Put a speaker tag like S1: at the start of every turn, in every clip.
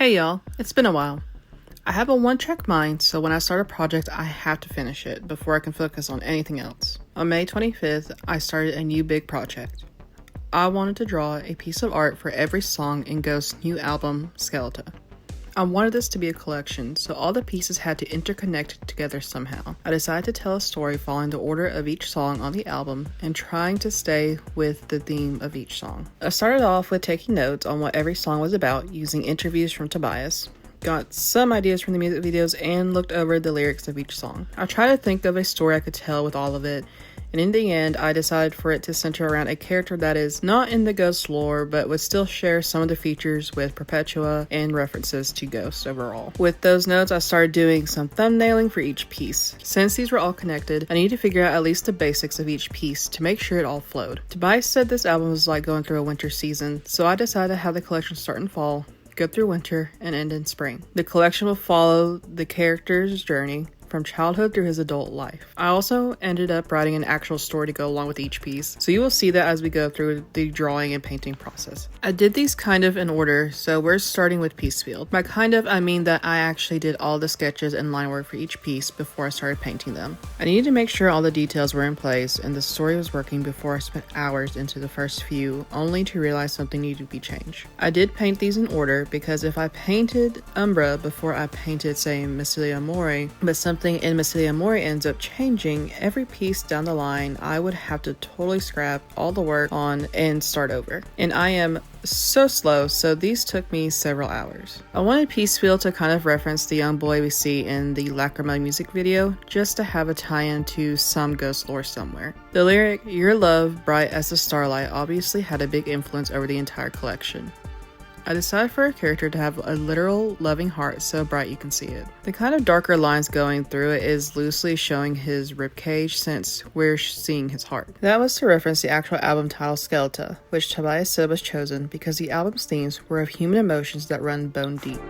S1: Hey y'all, it's been a while. I have a one-track mind, so when I start a project, I have to finish it before I can focus on anything else. On May 25th, I started a new big project. I wanted to draw a piece of art for every song in Ghost's new album, SKELETA. I wanted this to be a collection, so all the pieces had to interconnect together somehow. I decided to tell a story following the order of each song on the album and trying to stay with the theme of each song. I started off with taking notes on what every song was about using interviews from Tobias, got some ideas from the music videos, and looked over the lyrics of each song. I tried to think of a story I could tell with all of it, and in the end, I decided for it to center around a character that is not in the Ghost lore, but would still share some of the features with Perpetua and references to Ghost overall. With those notes, I started doing some thumbnailing for each piece. Since these were all connected, I needed to figure out at least the basics of each piece to make sure it all flowed. Tobias said this album was like going through a winter season, so I decided to have the collection start in fall, go through winter, and end in spring. The collection will follow the character's journey from childhood through his adult life. I also ended up writing an actual story to go along with each piece, so you will see that as we go through the drawing and painting process. I did these kind of in order, so we're starting with piece field. By kind of, I mean that I actually did all the sketches and line work for each piece before I started painting them. I needed to make sure all the details were in place and the story was working before I spent hours into the first few, only to realize something needed to be changed. I did paint these in order because if I painted Umbra before I painted, say, Massilia Mori, but something in Massilia Mori ends up changing, every piece down the line I would have to totally scrap all the work on and start over. And I am so slow, so these took me several hours. I wanted piece field to kind of reference the young boy we see in the Lacrima music video, just to have a tie-in to some Ghost lore somewhere. The lyric, "Your love, bright as the starlight," obviously had a big influence over the entire collection. I decided for a character to have a literal loving heart so bright you can see it. The kind of darker lines going through it is loosely showing his ribcage since we're seeing his heart. That was to reference the actual album title SKELETA, which Tobias said was chosen because the album's themes were of human emotions that run bone deep.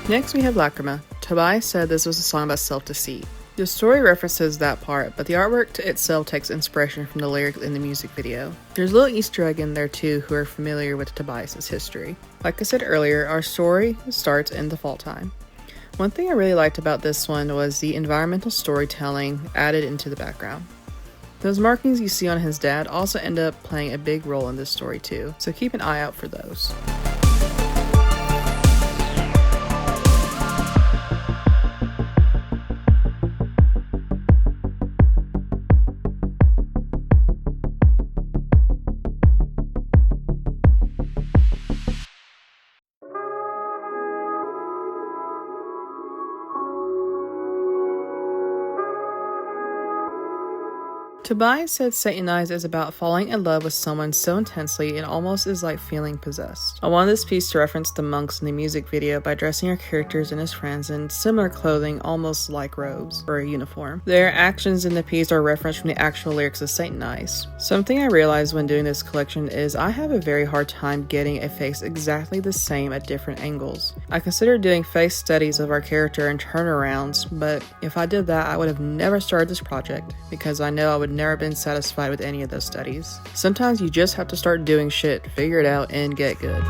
S1: Next we have Lacrima. Tobias said this was a song about self-deceit. The story references that part, but the artwork itself takes inspiration from the lyrics in the music video. There's a little Easter egg in there too who are familiar with Tobias' history. Like I said earlier, our story starts in the fall time. One thing I really liked about this one was the environmental storytelling added into the background. Those markings you see on his dad also end up playing a big role in this story too, so keep an eye out for those. Tobias said Satanize is about falling in love with someone so intensely it almost is like feeling possessed. I wanted this piece to reference the monks in the music video by dressing our characters and his friends in similar clothing, almost like robes or a uniform. Their actions in the piece are referenced from the actual lyrics of Satanize. Something I realized when doing this collection is I have a very hard time getting a face exactly the same at different angles. I considered doing face studies of our character and turnarounds, but if I did that I would have never started this project because I know I would never been satisfied with any of those studies. Sometimes you just have to start doing shit, figure it out, and get good.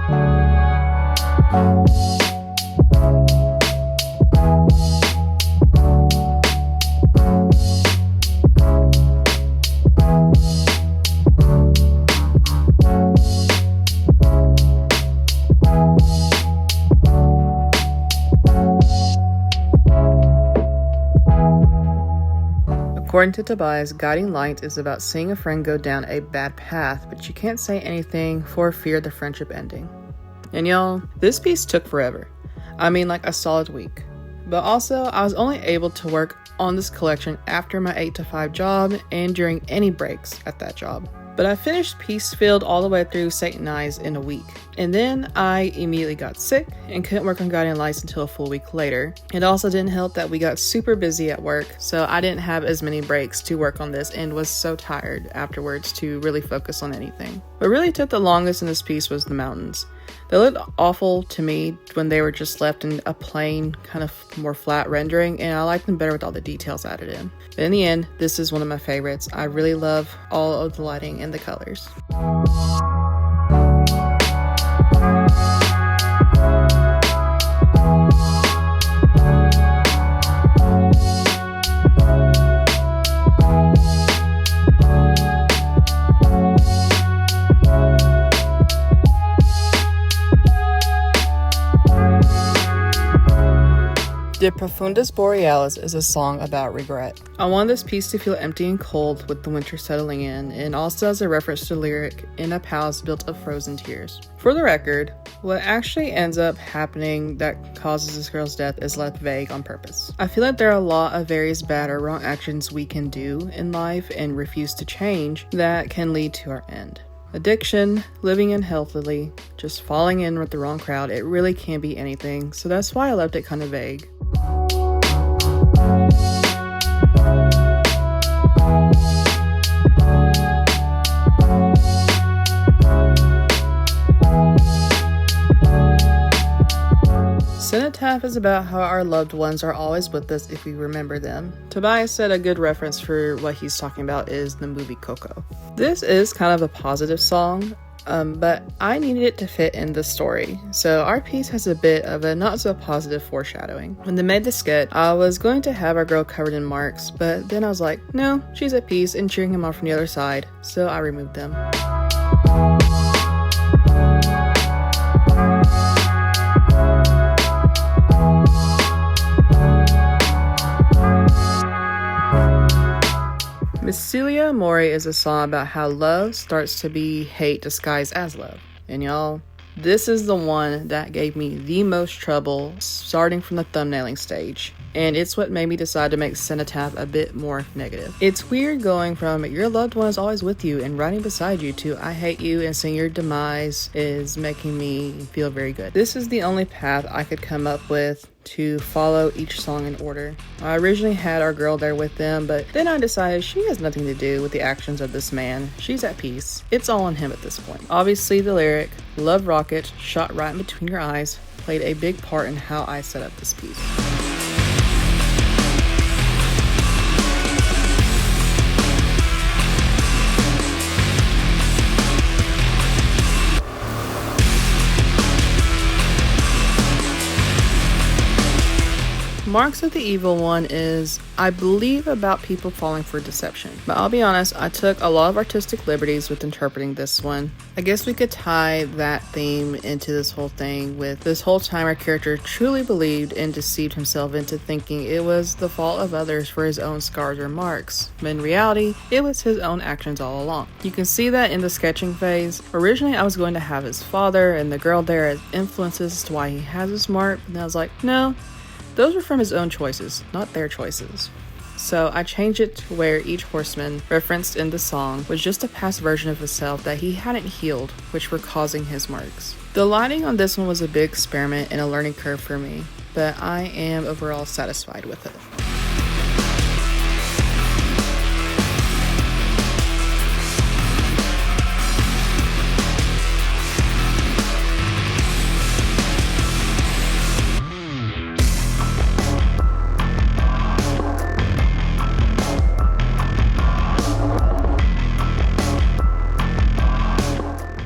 S1: According to Tobias, guiding light is about seeing a friend go down a bad path, but you can't say anything for fear of the friendship ending. And y'all, this piece took forever. I mean like a solid week. But also, I was only able to work on this collection after my 8 to 5 job and during any breaks at that job. But I finished Peace Field all the way through Satan Eyes in a week. And then I immediately got sick and couldn't work on Guiding Lights until a full week later. It also didn't help that we got super busy at work, so I didn't have as many breaks to work on this and was so tired afterwards to really focus on anything. What really took the longest in this piece was the mountains. They looked awful to me when they were just left in a plain, kind of more flat rendering, and I liked them better with all the details added in. But in the end, this is one of my favorites. I really love all of the lighting and the colors. De Profundis Borealis is a song about regret. I want this piece to feel empty and cold with the winter settling in, and also as a reference to the lyric, in a palace built of frozen tears. For the record, what actually ends up happening that causes this girl's death is left vague on purpose. I feel like there are a lot of various bad or wrong actions we can do in life and refuse to change that can lead to our end. Addiction, living unhealthily, just falling in with the wrong crowd, it really can be anything, so that's why I left it kind of vague. Cenotaph is about how our loved ones are always with us if we remember them. Tobias said a good reference for what he's talking about is the movie Coco. This is kind of a positive song, but I needed it to fit in the story. So our piece has a bit of a not so positive foreshadowing. When they made the sketch, I was going to have our girl covered in marks, but then I was like, no, she's at peace and cheering him on from the other side, so I removed them. Celia Amore is a song about how love starts to be hate disguised as love. And y'all, this is the one that gave me the most trouble starting from the thumbnailing stage. And it's what made me decide to make Cenotaph a bit more negative. It's weird going from your loved one is always with you and riding beside you to I hate you and seeing your demise is making me feel very good. This is the only path I could come up with to follow each song in order. I originally had our girl there with them, but then I decided she has nothing to do with the actions of this man. She's at peace. It's all on him at this point. Obviously the lyric, "Love rocket, shot right in between your eyes," played a big part in how I set up this piece. Marks of the Evil One is, I believe, about people falling for deception. But I'll be honest, I took a lot of artistic liberties with interpreting this one. I guess we could tie that theme into this whole thing with this whole time our character truly believed and deceived himself into thinking it was the fault of others for his own scars or marks. But in reality, it was his own actions all along. You can see that in the sketching phase. Originally, I was going to have his father and the girl there as influences as to why he has this mark, and I was like, no. Those were from his own choices, not their choices. So I changed it to where each horseman referenced in the song was just a past version of himself that he hadn't healed, which were causing his marks. The lighting on this one was a big experiment and a learning curve for me, but I am overall satisfied with it.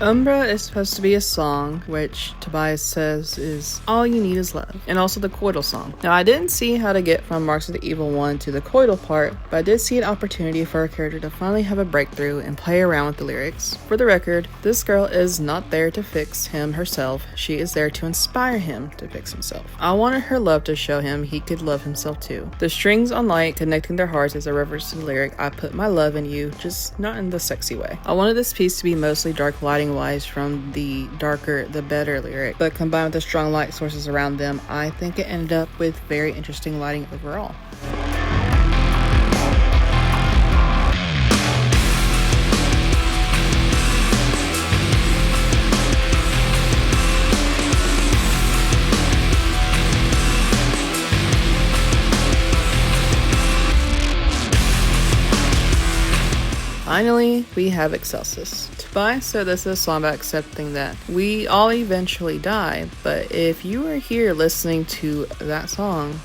S1: Umbra is supposed to be a song, which Tobias says is all you need is love, and also the coital song. Now I didn't see how to get from Marks of the Evil One to the coital part, but I did see an opportunity for a character to finally have a breakthrough and play around with the lyrics. For the record, this girl is not there to fix him herself, she is there to inspire him to fix himself. I wanted her love to show him he could love himself too. The strings on light connecting their hearts is a reference to the lyric, I put my love in you, just not in the sexy way. I wanted this piece to be mostly dark lighting wise from the darker the better lyric, but combined with the strong light sources around them, I think it ended up with very interesting lighting overall. finally, we have Excelsis. Tobias said this is a song about accepting that we all eventually die, but if you are here listening to that song,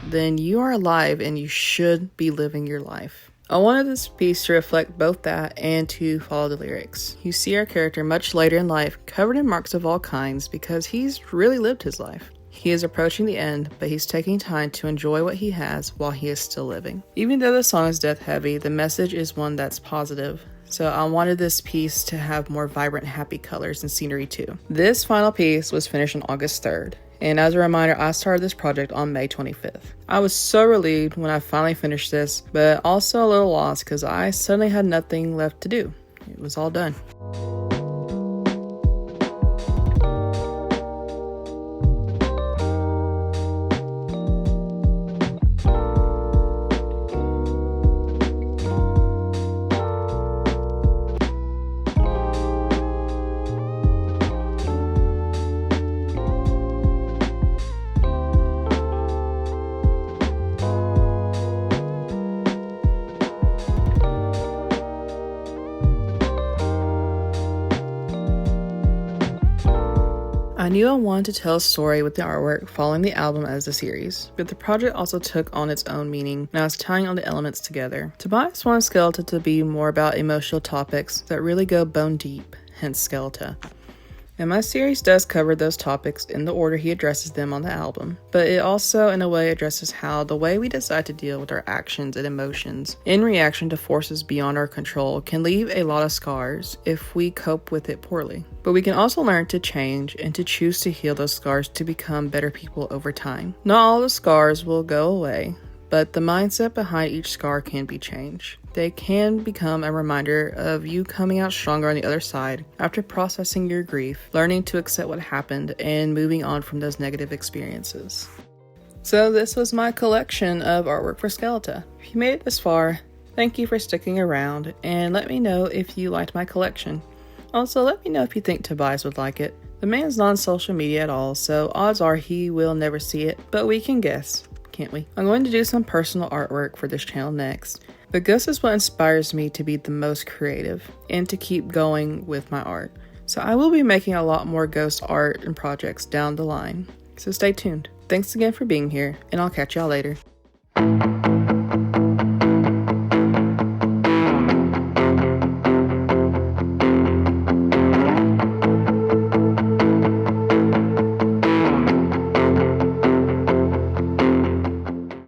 S1: then you are alive and you should be living your life. I wanted this piece to reflect both that and to follow the lyrics. You see our character much later in life, covered in marks of all kinds because he's really lived his life. He is approaching the end, but he's taking time to enjoy what he has while he is still living. Even though the song is death heavy, the message is one that's positive. So I wanted this piece to have more vibrant, happy colors and scenery too. This final piece was finished on August 3rd. And as a reminder, I started this project on May 25th. I was so relieved when I finally finished this, but also a little lost because I suddenly had nothing left to do. It was all done. I knew I wanted to tell a story with the artwork following the album as a series, but the project also took on its own meaning, and I was tying all the elements together. Tobias wanted SKELETA to be more about emotional topics that really go bone deep, hence SKELETA. And my series does cover those topics in the order he addresses them on the album, but it also in a way addresses how the way we decide to deal with our actions and emotions in reaction to forces beyond our control can leave a lot of scars if we cope with it poorly. But we can also learn to change and to choose to heal those scars to become better people over time. Not all the scars will go away, but the mindset behind each scar can be changed. They can become a reminder of you coming out stronger on the other side after processing your grief, learning to accept what happened, and moving on from those negative experiences. So this was my collection of artwork for SKELETA. If you made it this far, thank you for sticking around, and let me know if you liked my collection. Also, let me know if you think Tobias would like it. The man's not on social media at all, so odds are he will never see it, but we can guess, can't we? I'm going to do some personal artwork for this channel next. But ghost is what inspires me to be the most creative and to keep going with my art. So I will be making a lot more ghost art and projects down the line. So stay tuned. Thanks again for being here, and I'll catch y'all later.